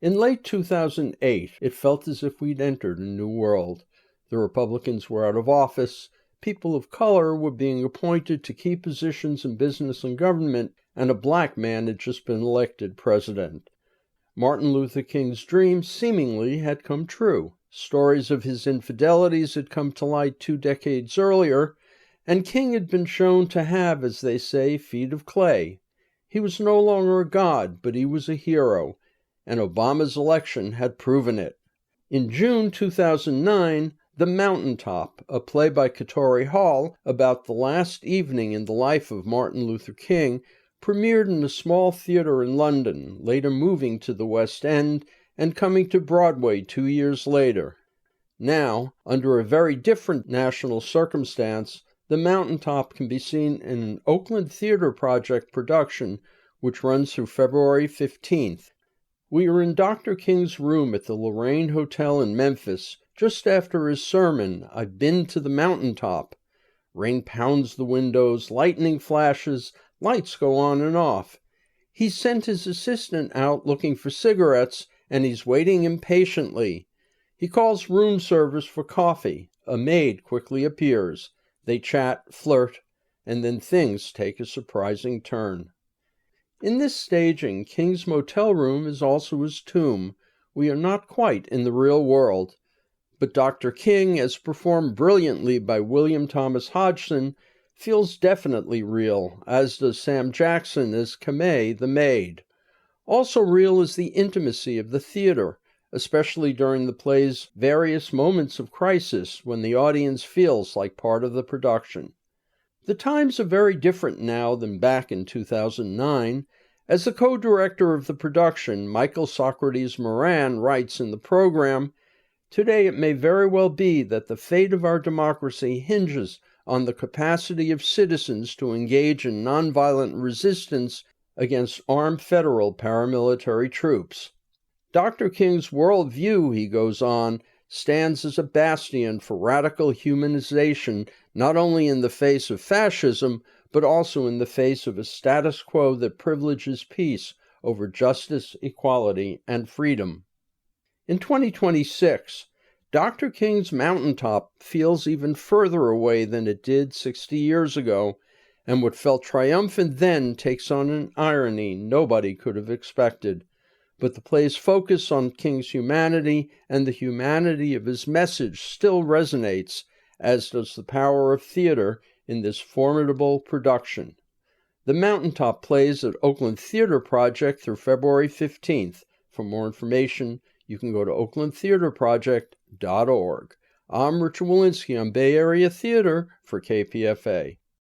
In late 2008, it felt as if we'd entered a new world. The Republicans were out of office, people of color were being appointed to key positions in business and government, and a black man had just been elected president. Martin Luther King's dream seemingly had come true. Stories of his infidelities had come to light 2 decades earlier, and King had been shown to have, as they say, feet of clay. He was no longer a god, but he was a hero, and Obama's election had proven it. In June 2009, The Mountaintop, a play by Katori Hall about the last evening in the life of Martin Luther King, premiered in a small theater in London, later moving to the West End and coming to Broadway 2 years later. Now, under a very different national circumstance, The Mountaintop can be seen in an Oakland Theatre Project production, which runs through February 15th. We are in Dr. King's room at the Lorraine Hotel in Memphis, just after his sermon, "I've been to the mountaintop." Rain pounds the windows, lightning flashes, lights go on and off. He's sent his assistant out looking for cigarettes, and he's waiting impatiently. He calls room service for coffee. A maid quickly appears. They chat, flirt, and then things take a surprising turn. In this staging, King's motel room is also his tomb. We are not quite in the real world. But Dr. King, as performed brilliantly by William Thomas Hodgson, feels definitely real, as does Sam Jackson as Kamei the maid. Also real is the intimacy of the theater, especially during the play's various moments of crisis when the audience feels like part of the production. The times are very different now than back in 2009. As the co-director of the production, Michael Socrates Moran writes in the program, "Today it may very well be that the fate of our democracy hinges on the capacity of citizens to engage in nonviolent resistance against armed federal paramilitary troops." Dr. King's worldview, he goes on, stands as a bastion for radical humanization, not only in the face of fascism, but also in the face of a status quo that privileges peace over justice, equality, and freedom. In 2026, Dr. King's Mountaintop feels even further away than it did 60 years ago, and what felt triumphant then takes on an irony nobody could have expected. But the play's focus on King's humanity and the humanity of his message still resonates, as does the power of theater in this formidable production. The Mountaintop plays at Oakland Theatre Project through February 15th. For more information, you can go to oaklandtheatreproject.org. I'm Richard Walensky on Bay Area Theater for KPFA.